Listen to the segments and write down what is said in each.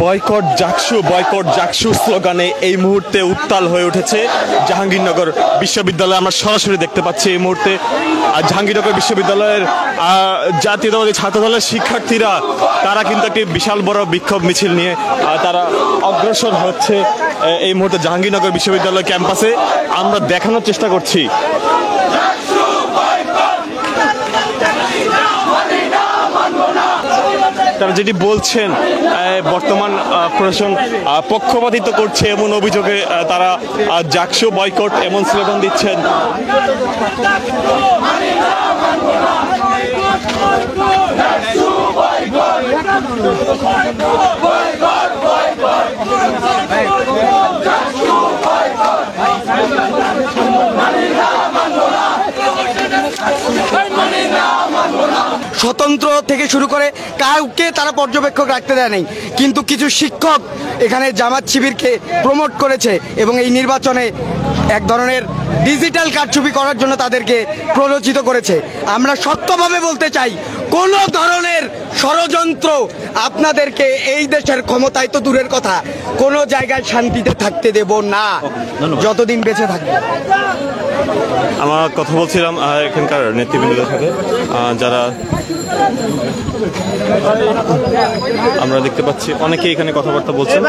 Boycott JAKSU স্লোগানে এই মুহূর্তে উত্তাল হয়ে উঠেছে জাহাঙ্গীরনগর বিশ্ববিদ্যালয়। আমরা সরাসরি দেখতে পাচ্ছি এই মুহূর্তে জাহাঙ্গীরনগর বিশ্ববিদ্যালয়ের জাতীয়তাবাদী ছাত্রদলের শিক্ষার্থীরা তারা কিন্তু একটি বিশাল বড় বিক্ষোভ মিছিল নিয়ে তারা অগ্রসর হচ্ছে এই মুহূর্তে জাহাঙ্গীরনগর বিশ্ববিদ্যালয় ক্যাম্পাসে। আমরা দেখানোর চেষ্টা করছি তারা যেটি বলছেন বর্তমান প্রশাসন পক্ষপাতিত্ব করছে এমন অভিযোগে তারা জাকসু বয়কট এমন স্লোগান দিচ্ছেন। স্বতন্ত্র থেকে শুরু করে কাউকে তারা পর্যবেক্ষক রাখতে দেয় নাই, কিন্তু কিছু শিক্ষক এখানে জামাত শিবিরকে প্রমোট করেছে এবং এই নির্বাচনে এক ধরনের ডিজিটাল কারচুপি করার জন্য তাদেরকে প্ররোচিত করেছে। আমরা সত্যভাবে বলতে চাই, কোনো ধরনের ষড়যন্ত্র আপনাদেরকে এই দেশের ক্ষমতায় তো দূরের কথা, কোনো জায়গায় শান্তিতে থাকতে দেব না যতদিন বেঁচে থাকবে। আমরা কথা বলছিলাম এখানকার নেতৃবৃন্দদের সাথে, যারা আমরা দেখতে পাচ্ছি অনেকেই এখানে কথাবার্তা বলছেন।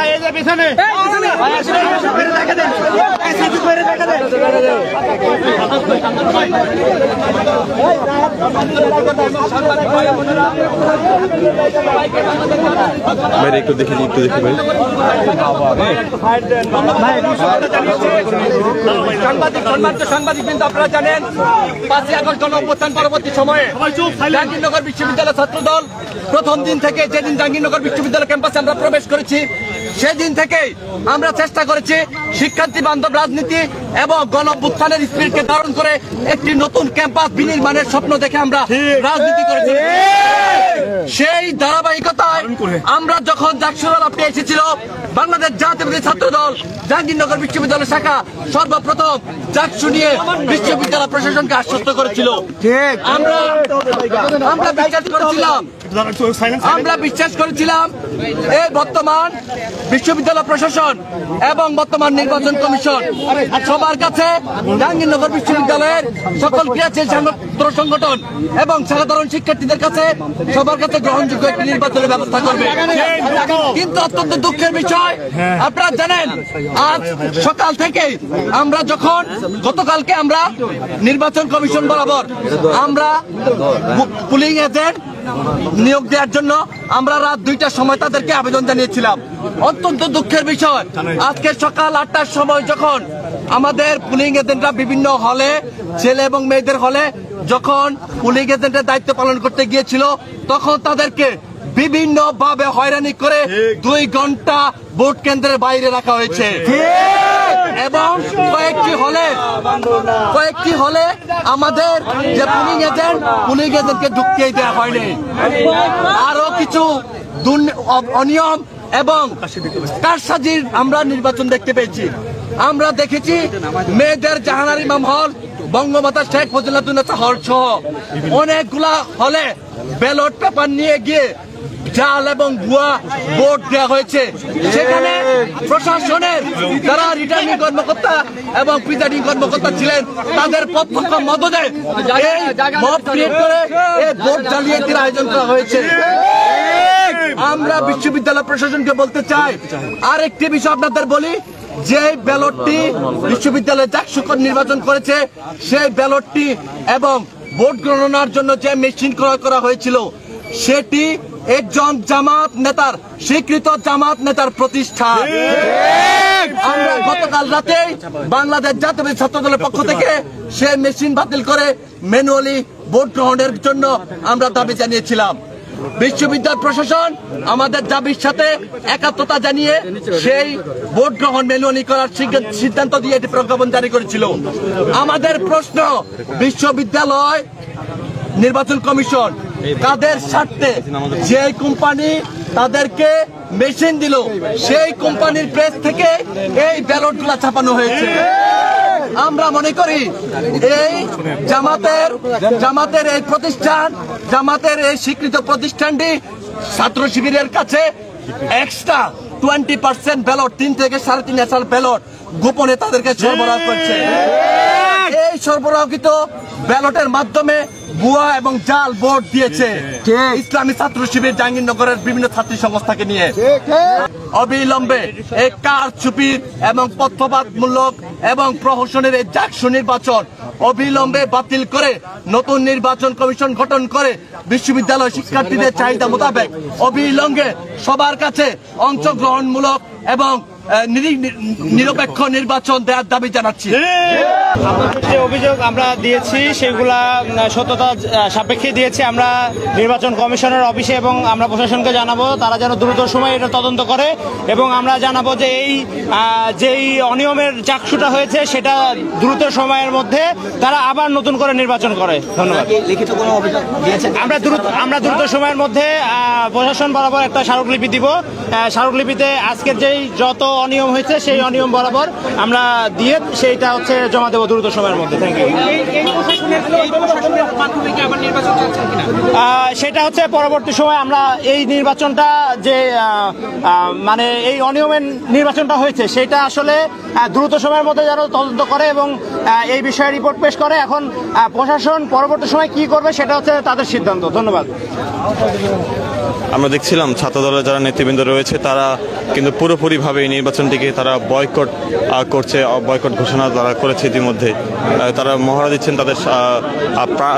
বাইরে একটু দেখি ভাই। সাংবাদিক কিন্তু আপনারা জানেন 5ই আগস্ট গণঅভ্যুত্থান পরবর্তী সময়ে জাহাঙ্গীরনগর বিশ্ববিদ্যালয় ছাত্রদল প্রথম দিন থেকে, যেদিন জাহাঙ্গীরনগর বিশ্ববিদ্যালয় ক্যাম্পাসে আমরা প্রবেশ করেছি সেদিন থেকেই আমরা চেষ্টা করেছি শিক্ষার্থী বান্ধব রাজনীতি এবং গণঅভ্যুত্থানের স্পিরিটকে ধারণ করে একটি নতুন ক্যাম্পাস বিনির্মাণের স্বপ্ন দেখে আমরা রাজনীতি করেছি। সেই ধারাবাহিকতায় আমরা যখন জাকসু দল এসেছিল, বাংলাদেশ জাতীয়তাবাদী ছাত্রদল জাহাঙ্গীরনগর বিশ্ববিদ্যালয় শাখা সর্বপ্রথম জাকসু নিয়ে বিশ্ববিদ্যালয় প্রশাসনকে আশ্বস্ত করেছিল। আমরা বিশ্বাস করেছিলাম এই বর্তমান বিশ্ববিদ্যালয় প্রশাসন এবং বর্তমান নির্বাচন কমিশন সবার কাছে জাহাঙ্গীরনগর বিশ্ববিদ্যালয়ের সকল ক্রিয়াশীল ছাত্র সংগঠন এবং সাধারণ শিক্ষার্থীদের কাছে সবার কাছে গ্রহণযোগ্য একটি নির্বাচনের ব্যবস্থা করবে। কিন্তু অত্যন্ত দুঃখের বিষয়, আপনারা জানেন আজ সকাল থেকে আমরা যখন গতকালকে আমরা নির্বাচন কমিশন বরাবর আমরা পুলিং এজেন্ট নিয়োগ দেওয়ার জন্য আমরা রাত 2টার সময় তাদেরকে আবেদন জানিয়েছিলাম। অত্যন্ত দুঃখের বিষয়, আজকে সকাল 8টার সময় যখন আমাদের পুলিং এজেন্টরা বিভিন্ন হলে, ছেলে এবং মেয়েদের হলে যখন পুলিং এজেন্টের দায়িত্ব পালন করতে গিয়েছিল, তখন তাদেরকে বিভিন্ন ভাবে হয়রানি করে 2 ঘন্টা ভোট কেন্দ্রের বাইরে রাখা হয়েছে এবং কয়েকটি হলে আমাদের যে পুলিং এজেন্টকে ঢুকতে দেওয়া হয়নি। আরো কিছু অনিয়ম এবং কারসাজির আমরা নির্বাচন দেখতে পেয়েছি। আমরা দেখেছি মেয়েদের জাহানার ইমাম হল, বঙ্গমাতা শেখ ফজিলাতুন্নেসা হল সহ অনেকগুলা হলে ব্যালট পেপার নিয়ে গিয়ে জাল এবং ভুয়া ভোট দেওয়া হয়েছে। সেখানে প্রশাসনের যারা রিটার্নিং কর্মকর্তা এবং প্রিজাইডিং কর্মকর্তা ছিলেন, তাদের প্রত্যক্ষ মদদে মব ক্রিয়েট করে এই ভোট জালিয়াতির আয়োজন করা হয়েছে। আমরা বিশ্ববিদ্যালয় প্রশাসনকে বলতে চাই, আরেকটি বিষয় আপনাদের বলি, যে ব্যালটটি বিশ্ববিদ্যালয়ে জাকসু নির্বাচন করেছে, সেই ব্যালটটি এবং ভোট গণনার জন্য যে মেশিন ক্রয় করা হয়েছিল, সেটি একজন জামাত নেতার, স্বীকৃত জামাত নেতার প্রতিষ্ঠান। আমরা গতকাল রাতে বাংলাদেশ জাতীয়তাবাদী ছাত্রদলের পক্ষ থেকে সেই মেশিন বাতিল করে ম্যানুয়ালি ভোট গ্রহণের জন্য আমরা দাবি জানিয়েছিলাম। বিশ্ববিদ্যালয় প্রশাসন আমাদের দাবির সাথে একাত্মতা জানিয়ে সেই ভোট গ্রহণ ম্যানুয়ালি করার সিদ্ধান্ত দিয়ে এটি প্রজ্ঞাপন জারি করেছিল। আমাদের প্রশ্ন, বিশ্ববিদ্যালয় নির্বাচন কমিশন তাদের স্বার্থে যে কোম্পানি তাদেরকে মেশিন দিল, সেই কোম্পানির প্রেস থেকে এই ব্যালটগুলো ছাপানো হয়েছে। আমরা মনে করি এই জামাতের এই প্রতিষ্ঠান, জামাতের এই স্বীকৃত প্রতিষ্ঠানটি ছাত্র শিবিরের কাছে এক্সট্রা 20% ব্যালট 3 থেকে 3.5 ব্যালট গোপনে তাদেরকে সরবরাহ করছে। এই সরবরাহকৃত ব্যালটের মাধ্যমে ভুয়া এবং জাল ভোট দিয়েছে ইসলামী ছাত্র শিবির জাহাঙ্গীরনগরের বিভিন্ন ছাত্রী সংস্থাকে নিয়ে। অবিলম্বে এই কারচুপি এবং পক্ষপাতমূলক এবং প্রহসনের এই জাকসু নির্বাচন অবিলম্বে বাতিল করে নতুন নির্বাচন কমিশন গঠন করে বিশ্ববিদ্যালয় শিক্ষার্থীদের চাহিদা মোতাবেক অবিলম্বে সবার কাছে অংশগ্রহণমূলক এবং নিরপেক্ষ নির্বাচন দেওয়ার দাবি জানাচ্ছি। যে অভিযোগ আমরা দিয়েছি সেগুলা সত্যতা সাপেক্ষে দিয়েছি। আমরা নির্বাচন কমিশনের অফিসে এবং আমরা প্রশাসনকে জানাবো তারা যেন দ্রুত সময়ে এটা তদন্ত করে, এবং আমরা জানাবো যে এই যেই অনিয়মের চাকসুটা হয়েছে সেটা দ্রুত সময়ের মধ্যে তারা আবার নতুন করে নির্বাচন করে। ধন্যবাদ। লিখিত কোনো অভিযোগ দিয়েছেন? আমরা দ্রুত সময়ের মধ্যে প্রশাসন বরাবর একটা স্মারকলিপি দিব। স্মারকলিপিতে আজকের যেই যত অনিয়ম হয়েছে সেই অনিয়ম বরাবর আমরা দিয়ে সেইটা হচ্ছে জমা দেবো দ্রুত সময়ের মধ্যে। Thank you. সেটা হচ্ছে পরবর্তী সময় আমরা এই নির্বাচনটা যে মানে এই অনিয়মের নির্বাচনটা হয়েছে সেটা আসলে দ্রুত সময়ের মধ্যে যেন তদন্ত করে এবং এই বিষয়ে রিপোর্ট পেশ করে। এখন প্রশাসন পরবর্তী সময় কি করবে সেটা হচ্ছে তাদের সিদ্ধান্ত। ধন্যবাদ। আমরা দেখছিলাম ছাত্রদলের যারা নেতৃবৃন্দ রয়েছে তারা কিন্তু পুরোপুরিভাবে এই নির্বাচনটিকে তারা বয়কট করছে, বয়কট ঘোষণা তারা করেছে ইতিমধ্যে। তারা মহড়া দিচ্ছেন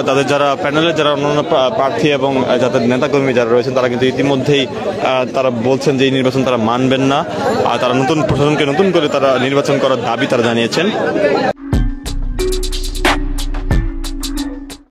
তাদের যারা প্যানেলের যারা অন্যান্য প্রার্থী এবং যাদের নেতাকর্মী যারা রয়েছেন তারা কিন্তু ইতিমধ্যেই তারা বলছেন যে এই নির্বাচন তারা মানবেন না, আর তারা নতুন প্রশাসনকে নতুন করে তারা নির্বাচন করার দাবি তারা জানিয়েছেন।